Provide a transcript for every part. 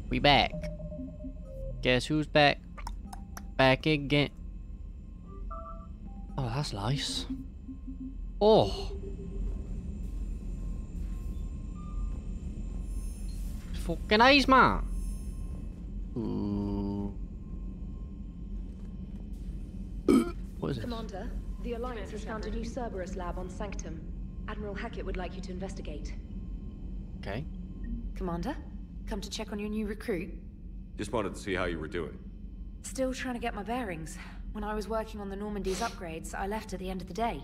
We back. Guess who's back? Back again. Oh, that's nice. Oh. Fucking eyes, man. Ooh. What is it? Commander, the Alliance has found a new Cerberus lab on Sanctum. Admiral Hackett would like you to investigate. Okay. Commander, come to check on your new recruit. Just wanted to see how you were doing. Still trying to get my bearings. When I was working on the Normandy's upgrades, I left at the end of the day.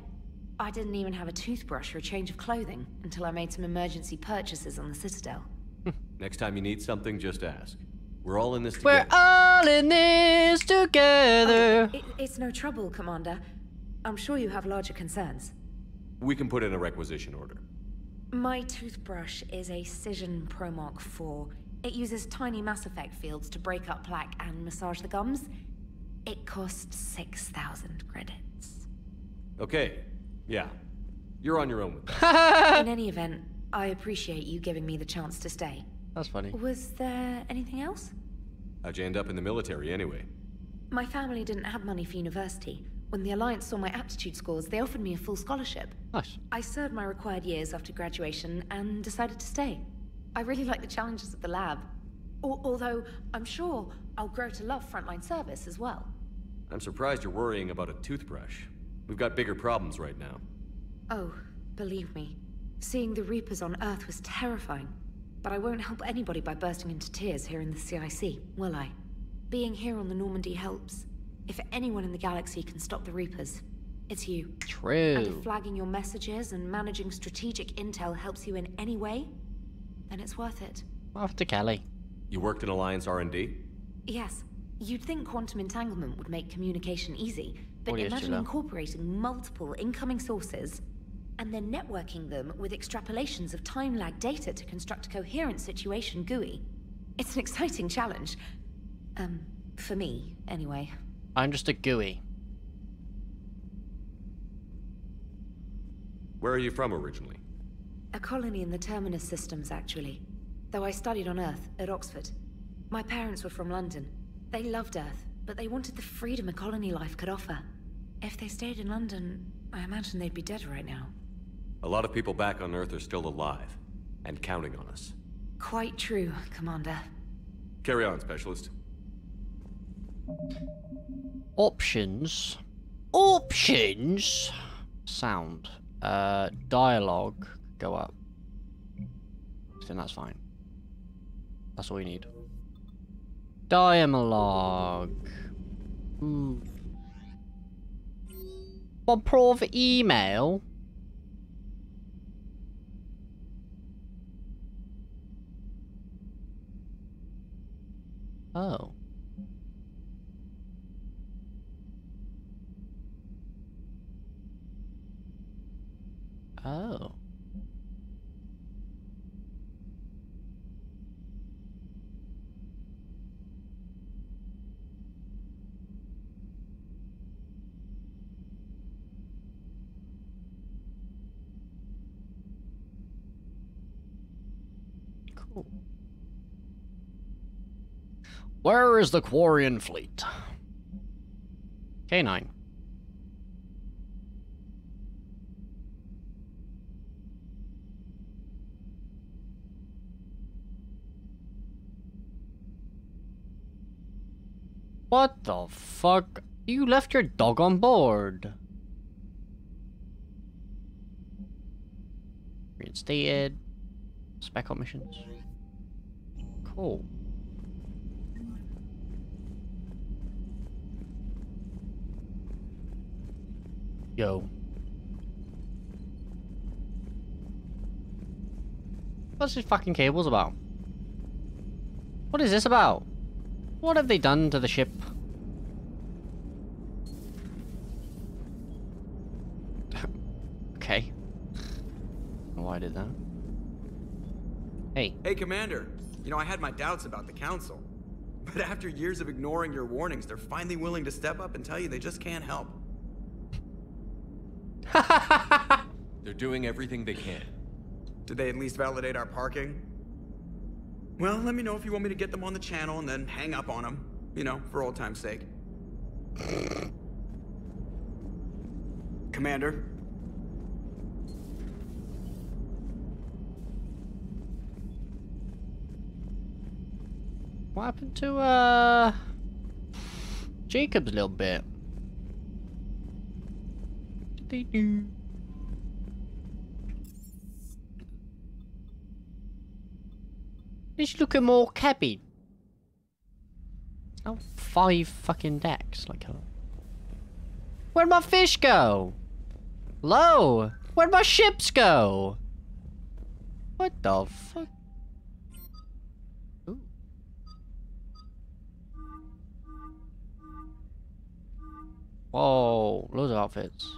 I didn't even have a toothbrush or a change of clothing until I made some emergency purchases on the Citadel. Next time you need something, just ask. We're all in this together. We're all in this together. It's no trouble, Commander. I'm sure you have larger concerns. We can put in a requisition order. My toothbrush is a Cision Pro Mark IV. It uses tiny Mass Effect fields to break up plaque and massage the gums. It costs 6,000 credits. Okay, yeah. You're on your own with that. In any event, I appreciate you giving me the chance to stay. That's funny. Was there anything else? How'd you end up in the military anyway? My family didn't have money for university. When the Alliance saw my aptitude scores, they offered me a full scholarship. Nice. I served my required years after graduation and decided to stay. I really like the challenges of the lab. Although, I'm sure I'll grow to love frontline service as well. I'm surprised you're worrying about a toothbrush. We've got bigger problems right now. Oh, believe me. Seeing the Reapers on Earth was terrifying. But I won't help anybody by bursting into tears here in the CIC, will I? Being here on the Normandy helps. If anyone in the galaxy can stop the Reapers, it's you. True. And if flagging your messages and managing strategic intel helps you in any way, then it's worth it. After Kelly. You worked in Alliance R&D? Yes. You'd think quantum entanglement would make communication easy, but imagine incorporating multiple incoming sources and then networking them with extrapolations of time-lag data to construct a coherent situation GUI. It's an exciting challenge. For me, anyway. I'm just a GUI. Where are you from originally? A colony in the Terminus systems, actually. Though I studied on Earth, at Oxford. My parents were from London. They loved Earth, but they wanted the freedom a colony life could offer. If they stayed in London, I imagine they'd be dead right now. A lot of people back on Earth are still alive, and counting on us. Quite true, Commander. Carry on, Specialist. Options. Options. Sound. Dialogue. Go up. I think that's fine. That's all you need. Dialogue. Ooh. Bob Prov email. Oh. Oh. Cool. Where is the Quarian fleet? K9. What the fuck? You left your dog on board. Reinstated. Spec op missions. Cool. Yo. What's these fucking cables about? What is this about? What have they done to the ship? Okay. Why did that? Hey. Hey, Commander. You know, I had my doubts about the Council. But after years of ignoring your warnings, they're finally willing to step up and tell you they just can't help. They're doing everything they can. Did they at least validate our parking? Well, let me know if you want me to get them on the channel and then hang up on them. You know, for old time's sake. Commander? What happened to, Jacob's little bit? What did they do? He's looking more cabby. Oh, 5 fucking decks. Like, where'd my fish go? Hello? Where'd my ships go? What the fuck? Ooh. Whoa, loads of outfits.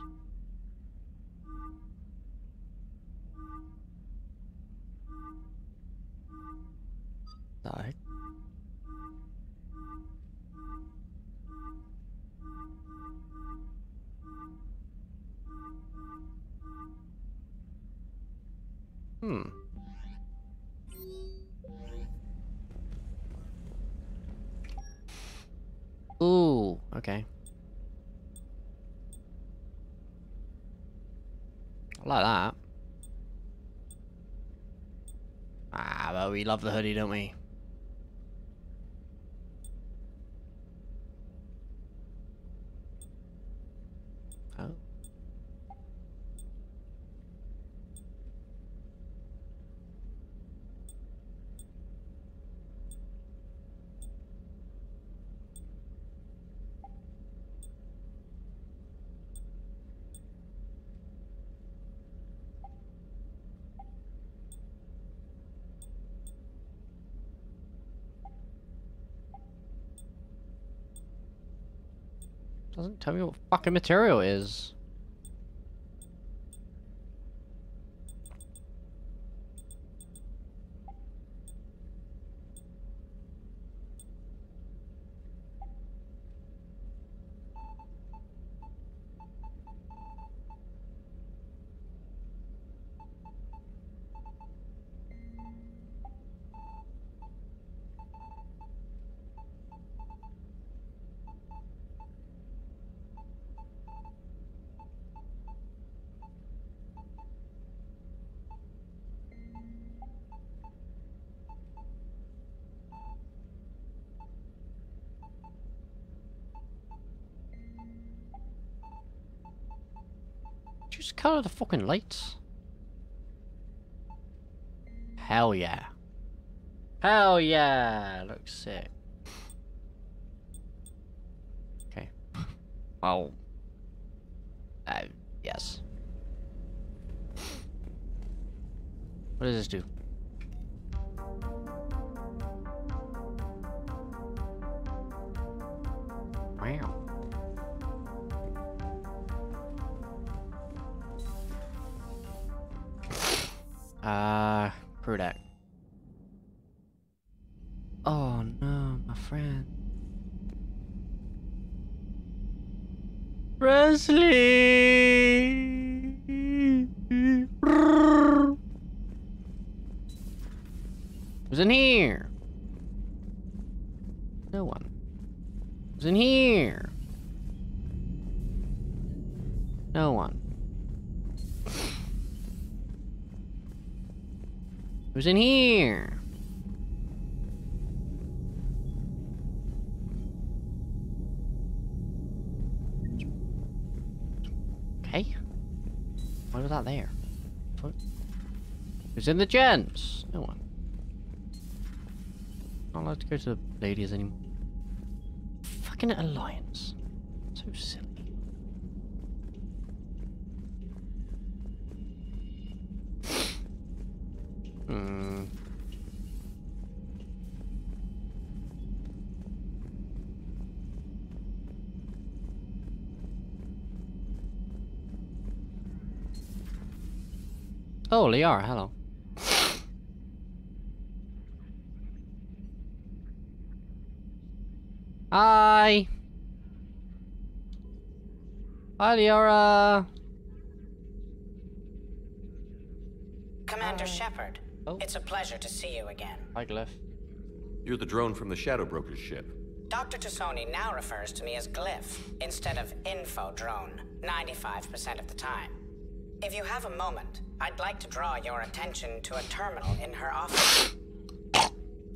Die. Ooh, okay. I like that. Ah, well, we love the hoodie, don't we? Oh. Doesn't tell me what fucking material it is. Just color the fucking lights. Hell yeah. Hell yeah. Looks sick. Okay. Well. Yes. What does this do? Wow. Crew deck. Oh no, my friend. Presley! Who's in here? No one. Who's in here? No one. Who's in here? Okay. Why was that there? What? Who's in the gents? No one. Not allowed to go to the ladies anymore. Fucking alliance. So silly. Oh, Liara, hello. Hi. Hi, Liara. Commander Shepard, Oh. it's a pleasure to see you again. Hi, Glyph. You're the drone from the Shadow Broker's ship. Dr. T'Soni now refers to me as Glyph, instead of Info Drone, 95% of the time. If you have a moment, I'd like to draw your attention to a terminal in her office.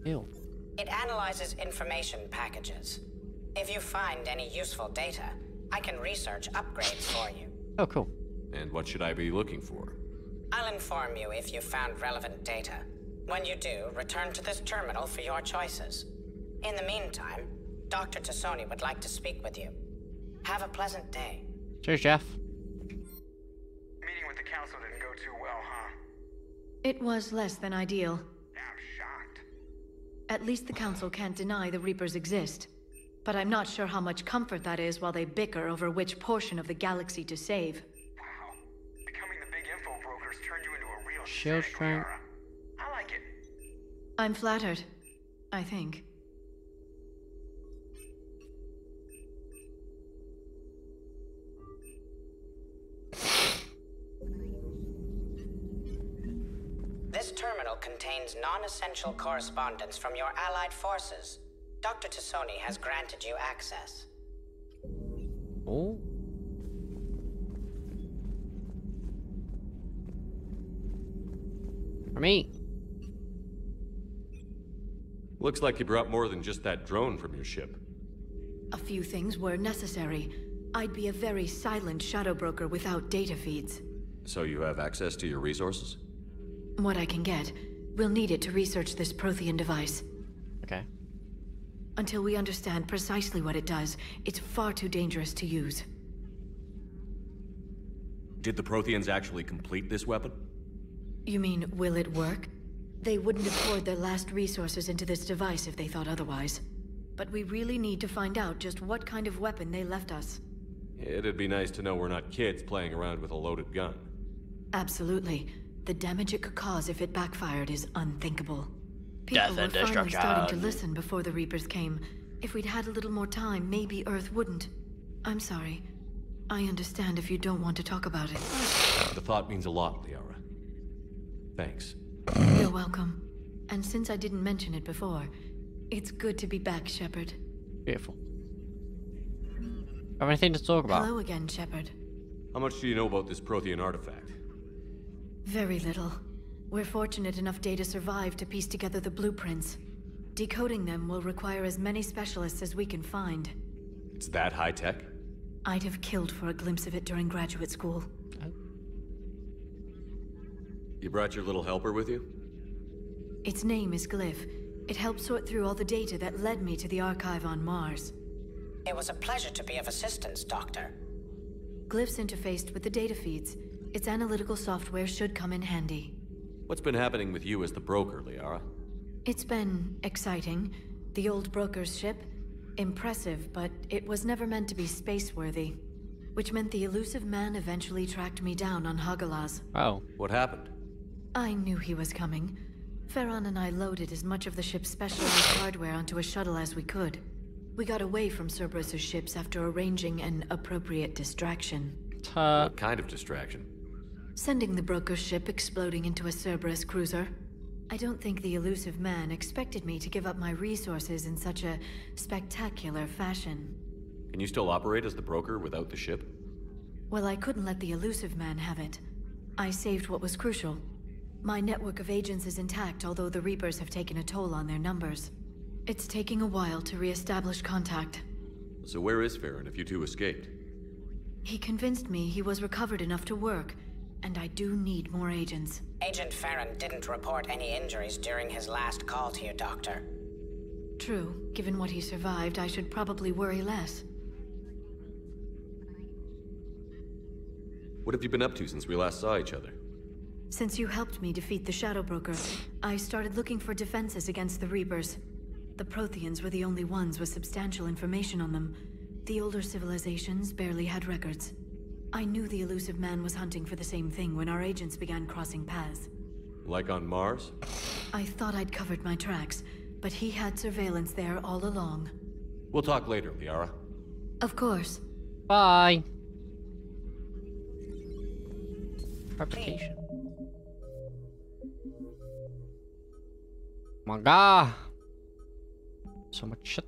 Ew. It analyzes information packages. If you find any useful data, I can research upgrades for you. Oh, cool. And what should I be looking for? I'll inform you if you've found relevant data. When you do, return to this terminal for your choices. In the meantime, Dr. T'Soni would like to speak with you. Have a pleasant day. Cheers, Jeff. Meeting with the council didn't go too well, huh? It was less than ideal. I'm shocked. At least the council can't deny the Reapers exist. But I'm not sure how much comfort that is while they bicker over which portion of the galaxy to save. Wow. Becoming the big info brokers turned you into a real Shield cynic, strength. Liara. I like it. I'm flattered. I think. This terminal contains non-essential correspondence from your allied forces. Dr. T'Soni has granted you access. Oh. For me. Looks like you brought more than just that drone from your ship. A few things were necessary. I'd be a very silent shadow broker without data feeds. So you have access to your resources? What I can get. We'll need it to research this Prothean device. Okay. Until we understand precisely what it does, it's far too dangerous to use. Did the Protheans actually complete this weapon? You mean, will it work? They wouldn't have poured their last resources into this device if they thought otherwise. But we really need to find out just what kind of weapon they left us. It'd be nice to know we're not kids playing around with a loaded gun. Absolutely. The damage it could cause if it backfired is unthinkable. People Death were and finally destruction. starting to listen before the Reapers came. If we'd had a little more time, maybe Earth wouldn't. I'm sorry. I understand if you don't want to talk about it. The thought means a lot, Liara. Thanks. You're welcome. And since I didn't mention it before, it's good to be back, Shepard. Beautiful. Have anything to talk about? Hello again, Shepard. How much do you know about this Prothean artifact? Very little. We're fortunate enough Data survived to piece together the blueprints. Decoding them will require as many specialists as we can find. It's that high-tech? I'd have killed for a glimpse of it during graduate school. You brought your little helper with you? Its name is Glyph. It helped sort through all the data that led me to the archive on Mars. It was a pleasure to be of assistance, Doctor. Glyph's interfaced with the data feeds. Its analytical software should come in handy. What's been happening with you as the broker, Liara? It's been exciting. The old broker's ship? Impressive, but it was never meant to be space-worthy. Which meant the elusive man eventually tracked me down on Hagalaz. Oh. What happened? I knew he was coming. Farron and I loaded as much of the ship's specialized hardware onto a shuttle as we could. We got away from Cerberus's ships after arranging an appropriate distraction. What kind of distraction? Sending the broker's ship exploding into a Cerberus cruiser. I don't think the elusive man expected me to give up my resources in such a spectacular fashion. Can you still operate as the broker without the ship? Well, I couldn't let the elusive man have it. I saved what was crucial. My network of agents is intact, although the Reapers have taken a toll on their numbers. It's taking a while to re-establish contact. So where is Farron if you two escaped? He convinced me he was recovered enough to work, and I do need more agents. Agent Farron didn't report any injuries during his last call to you, Doctor. True. Given what he survived, I should probably worry less. What have you been up to since we last saw each other? Since you helped me defeat the Shadow Broker, I started looking for defenses against the Reapers. The Protheans were the only ones with substantial information on them. The older civilizations barely had records. I knew the elusive man was hunting for the same thing when our agents began crossing paths. Like on Mars? I thought I'd covered my tracks, but he had surveillance there all along. We'll talk later, Liara. Of course. Bye. Replication. Oh my god. So much shit.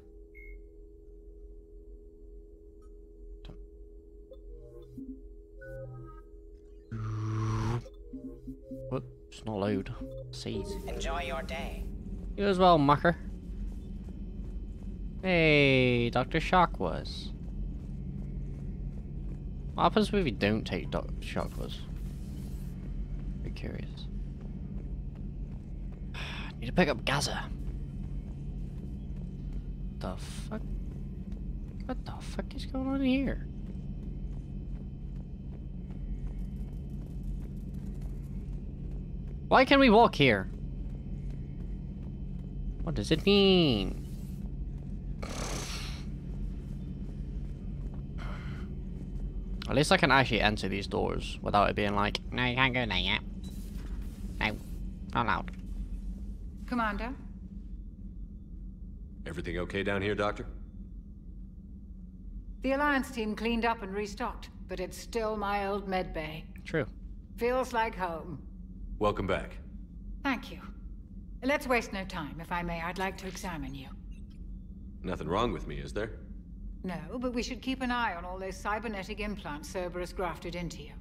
Whoops, not load. Seeds. Enjoy your day. You as well, mucker. Hey, Dr. Shock was. What happens if we don't take Dr. Shock was? Very curious. Need to pick up Gaza. The fuck? What the fuck is going on here? Why can we walk here? What does it mean? At least I can actually enter these doors without it being like, no, you can't go there yet. No, not allowed. Commander? Everything okay down here, Doctor? The Alliance team cleaned up and restocked, but it's still my old medbay. True. Feels like home. Welcome back. Thank you. Let's waste no time. If I may, I'd like to examine you. Nothing wrong with me, is there? No, but we should keep an eye on all those cybernetic implants Cerberus grafted into you.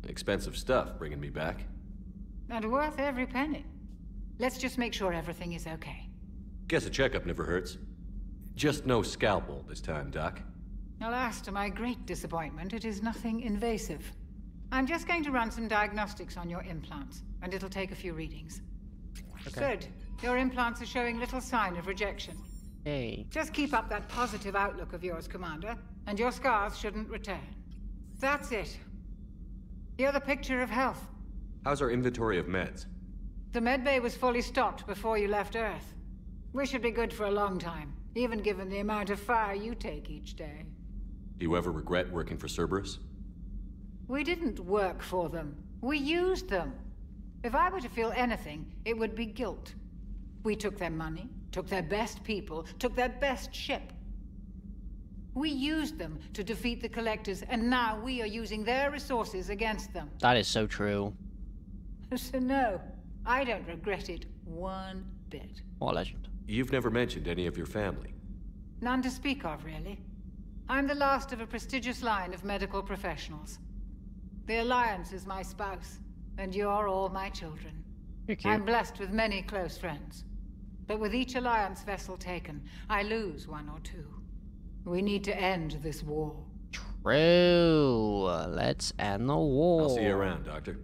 Expensive stuff bringing me back. And worth every penny. Let's just make sure everything is okay. Guess a checkup never hurts. Just no scalpel this time, Doc. Alas, to my great disappointment, it is nothing invasive. I'm just going to run some diagnostics on your implants, and it'll take a few readings. Okay. Good. Your implants are showing little sign of rejection. Hey. Just keep up that positive outlook of yours, Commander, and your scars shouldn't return. That's it. You're the picture of health. How's our inventory of meds? The medbay was fully stocked before you left Earth. We should be good for a long time, even given the amount of fire you take each day. Do you ever regret working for Cerberus? We didn't work for them. We used them. If I were to feel anything, it would be guilt. We took their money, took their best people, took their best ship. We used them to defeat the Collectors, and now we are using their resources against them. That is so true. So no, I don't regret it one bit. What a legend. You've never mentioned any of your family. None to speak of, really. I'm the last of a prestigious line of medical professionals. The Alliance is my spouse, and you're all my children. You're cute. I'm blessed with many close friends. But with each Alliance vessel taken, I lose one or two. We need to end this war. True. Let's end the war. I'll see you around, Doctor.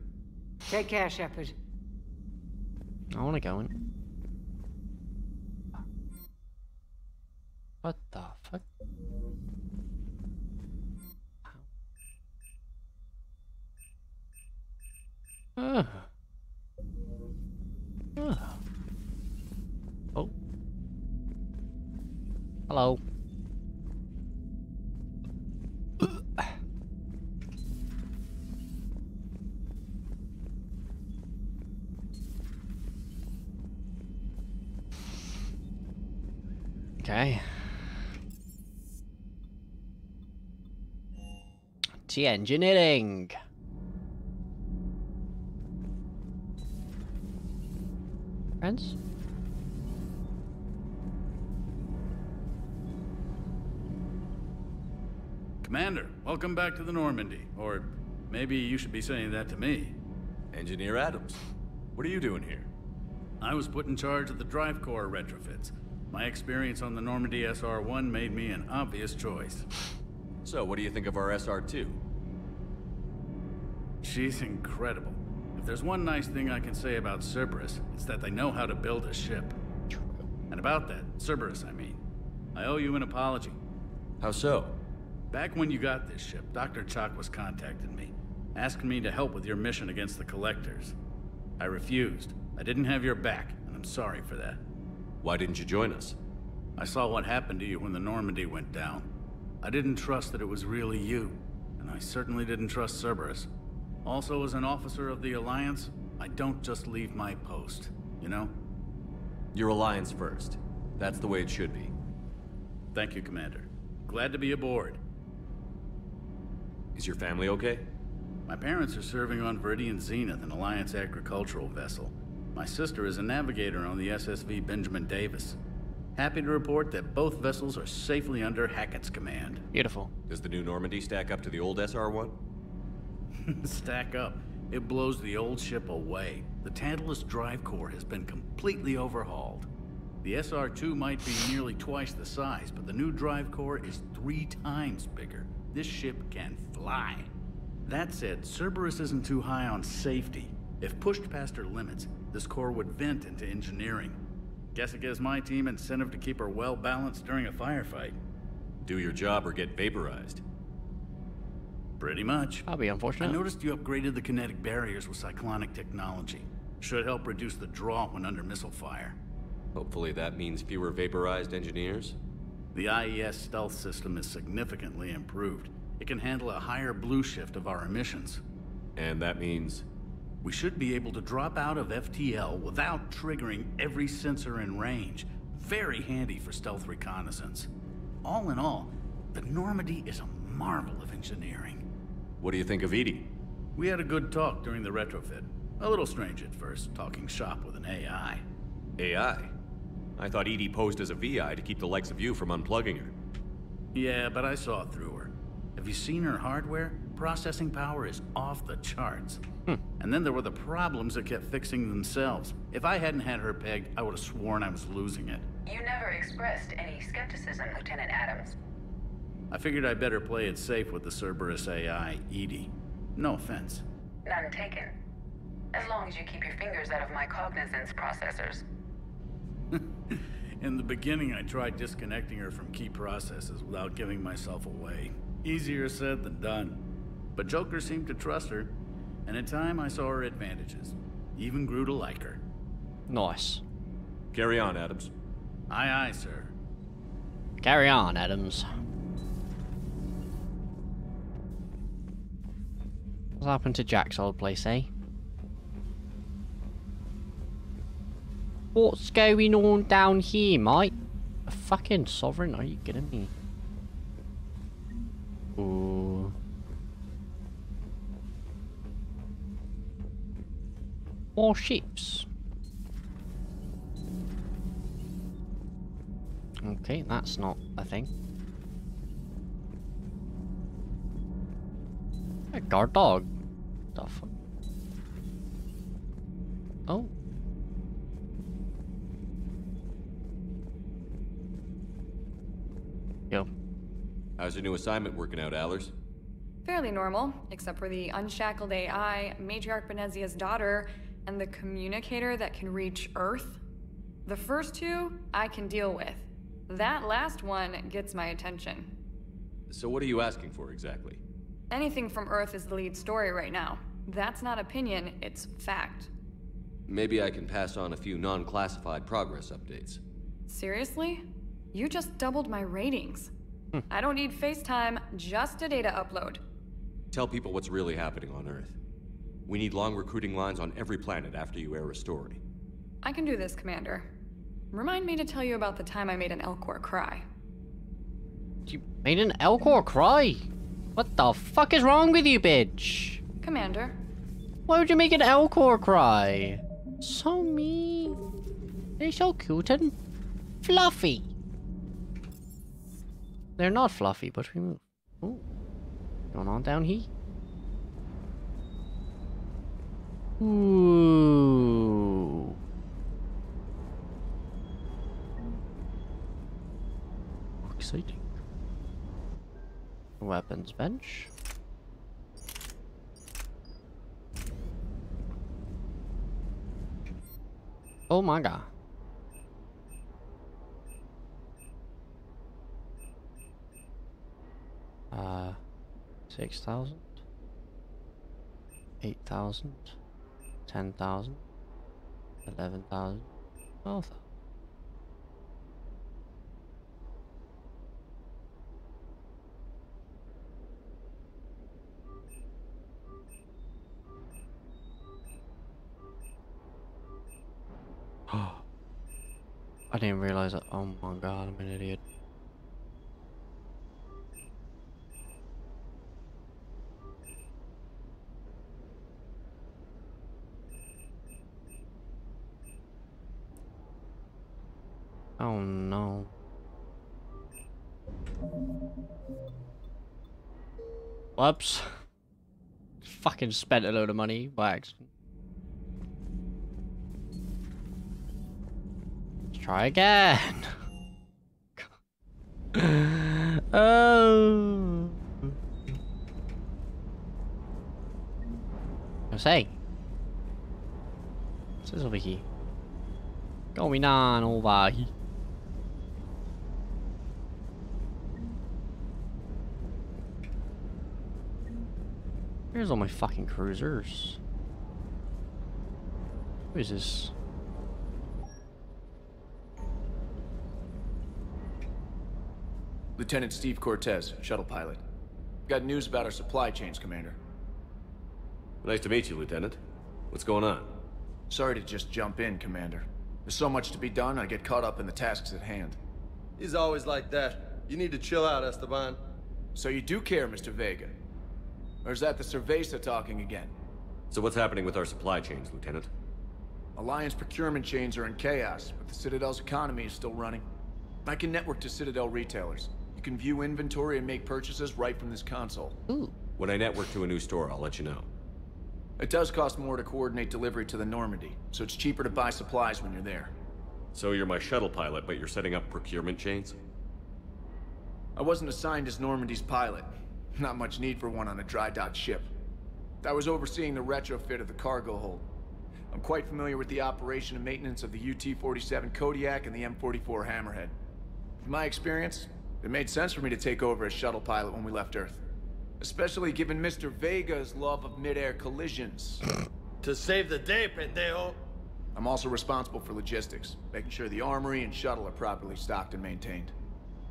Take care, Shepard. I want to go in. What the fuck? Oh. Hello. Okay. Engineering. Friends? Commander, welcome back to the Normandy. Or maybe you should be saying that to me. Engineer Adams, what are you doing here? I was put in charge of the drive core retrofits. My experience on the Normandy SR-1 made me an obvious choice. So, what do you think of our SR-2? She's incredible. If there's one nice thing I can say about Cerberus, it's that they know how to build a ship. And about that, Cerberus, I mean, I owe you an apology. How so? Back when you got this ship, Dr. Chakwas contacted me, asking me to help with your mission against the Collectors. I refused. I didn't have your back, and I'm sorry for that. Why didn't you join us? I saw what happened to you when the Normandy went down. I didn't trust that it was really you, and I certainly didn't trust Cerberus. Also, as an officer of the Alliance, I don't just leave my post, you know? Your Alliance first. That's the way it should be. Thank you, Commander. Glad to be aboard. Is your family okay? My parents are serving on Viridian Zenith, an Alliance agricultural vessel. My sister is a navigator on the SSV Benjamin Davis. Happy to report that both vessels are safely under Hackett's command. Beautiful. Does the new Normandy stack up to the old SR-1? Stack up. It blows the old ship away. The Tantalus drive core has been completely overhauled. The SR-2 might be nearly twice the size, but the new drive core is 3 times bigger. This ship can fly. That said, Cerberus isn't too high on safety. If pushed past her limits, this core would vent into engineering. Guess it gives my team incentive to keep her well balanced during a firefight. Do your job or get vaporized. Pretty much. That'll be unfortunate. I noticed you upgraded the kinetic barriers with cyclonic technology. Should help reduce the draw when under missile fire. Hopefully that means fewer vaporized engineers. The IES stealth system is significantly improved. It can handle a higher blue shift of our emissions. And that means? We should be able to drop out of FTL without triggering every sensor in range. Very handy for stealth reconnaissance. All in all, the Normandy is a marvel of engineering. What do you think of EDI? We had a good talk during the retrofit. A little strange at first, talking shop with an AI. AI? I thought EDI posed as a VI to keep the likes of you from unplugging her. Yeah, but I saw through her. Have you seen her hardware? Processing power is off the charts. And then there were the problems that kept fixing themselves. If I hadn't had her pegged, I would have sworn I was losing it. You never expressed any skepticism, Lieutenant Adams. I figured I'd better play it safe with the Cerberus AI, EDI. No offense. None taken. As long as you keep your fingers out of my cognizance processors. In the beginning, I tried disconnecting her from key processes without giving myself away. Easier said than done. But Joker seemed to trust her, and in time I saw her advantages. Even grew to like her. Nice. Carry on, Adams. Aye, aye, sir. Carry on, Adams. What's happened to Jack's old place, eh? What's going on down here, mate? A fucking sovereign? Are you kidding me? Ooh. More ships. Okay, that's not a thing. A guard dog. The fuck? Oh. Yo. How's your new assignment working out, Allers? Fairly normal, except for the unshackled AI, Matriarch Benezia's daughter, and the communicator that can reach Earth. The first two, I can deal with. That last one gets my attention. So what are you asking for, exactly? Anything from Earth is the lead story right now. That's not opinion, it's fact. Maybe I can pass on a few non-classified progress updates. Seriously? You just doubled my ratings. I don't need FaceTime, just a data upload. Tell people what's really happening on Earth. We need long recruiting lines on every planet after you air a story. I can do this, Commander. Remind me to tell you about the time I made an Elcor cry. You made an Elcor cry? What the fuck is wrong with you, bitch? Commander. Why would you make an Elcor cry? So mean. They're so cute and fluffy. They're not fluffy, but we move. Ooh. Going on down here? Ooh. Exciting. Weapons bench. Oh my god. Uh, 6,000, 8,000, 10,000, 11,000, 12,000. I didn't realize that. Oh my god, I'm an idiot. Oh no. Whoops. Fucking spent a load of money by accident. Let's try again. Oh. I say. What's this over here? Going on over here. Here's all my fucking cruisers. Who is this? Lieutenant Steve Cortez, shuttle pilot. Got news about our supply chains, Commander. Nice to meet you, Lieutenant. What's going on? Sorry to just jump in, Commander. There's so much to be done, I get caught up in the tasks at hand. He's always like that. You need to chill out, Esteban. So you do care, Mr. Vega? Or is that the Cerveza talking again? So what's happening with our supply chains, Lieutenant? Alliance procurement chains are in chaos, but the Citadel's economy is still running. I can network to Citadel retailers. You can view inventory and make purchases right from this console. Ooh. When I network to a new store, I'll let you know. It does cost more to coordinate delivery to the Normandy, so it's cheaper to buy supplies when you're there. So you're my shuttle pilot, but you're setting up procurement chains? I wasn't assigned as Normandy's pilot. Not much need for one on a dry dock ship. I was overseeing the retrofit of the cargo hold. I'm quite familiar with the operation and maintenance of the UT-47 Kodiak and the M44 Hammerhead. In my experience, it made sense for me to take over as shuttle pilot when we left Earth. Especially given Mr. Vega's love of mid-air collisions. To save the day, pendejo. I'm also responsible for logistics, making sure the armory and shuttle are properly stocked and maintained.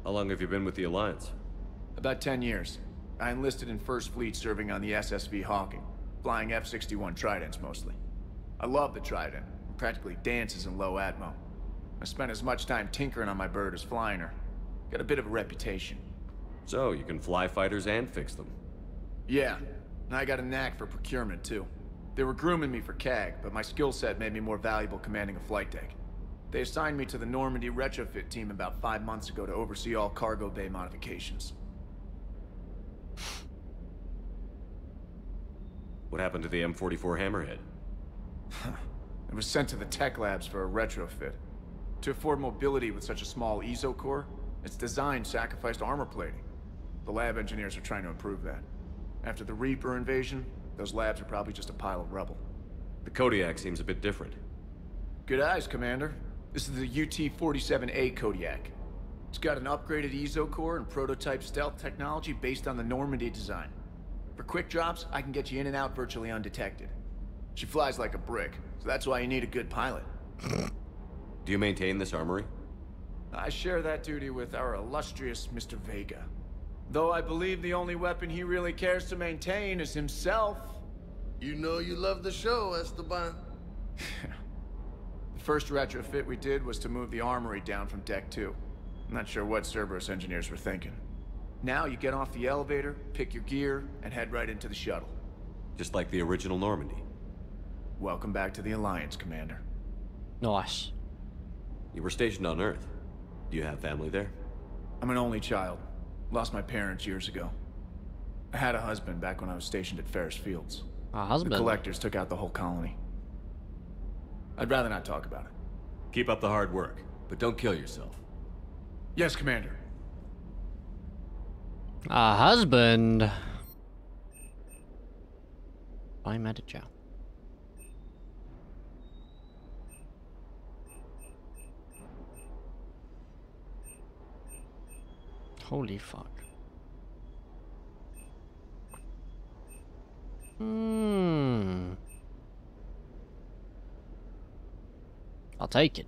How long have you been with the Alliance? About 10 years. I enlisted in First Fleet serving on the SSV Hawking, flying F-61 Tridents mostly. I love the Trident, it practically dances in low atmo. I spent as much time tinkering on my bird as flying her. Got a bit of a reputation. So, you can fly fighters and fix them? Yeah, and I got a knack for procurement too. They were grooming me for CAG, but my skill set made me more valuable commanding a flight deck. They assigned me to the Normandy retrofit team about 5 months ago to oversee all cargo bay modifications. What happened to the M44 Hammerhead? It was sent to the tech labs for a retrofit. To afford mobility with such a small ESO core, its design sacrificed armor plating. The lab engineers are trying to improve that. After the Reaper invasion, those labs are probably just a pile of rubble. The Kodiak seems a bit different. Good eyes, Commander. This is the UT-47A Kodiak. It's got an upgraded ESO core and prototype stealth technology based on the Normandy design. For quick drops, I can get you in and out virtually undetected. She flies like a brick, so that's why you need a good pilot. Do you maintain this armory? I share that duty with our illustrious Mr. Vega. Though I believe the only weapon he really cares to maintain is himself. You know you love the show, Esteban. The first retrofit we did was to move the armory down from Deck 2. I'm not sure what Cerberus engineers were thinking. Now you get off the elevator, pick your gear, and head right into the shuttle. Just like the original Normandy. Welcome back to the Alliance, Commander. Nice. You were stationed on Earth. Do you have family there? I'm an only child. Lost my parents years ago. I had a husband back when I was stationed at Ferris Fields. A husband? The collectors took out the whole colony. I'd rather not talk about it. Keep up the hard work, but don't kill yourself. Yes, Commander. A husband? I'm mad at you. Holy fuck. I'll take it.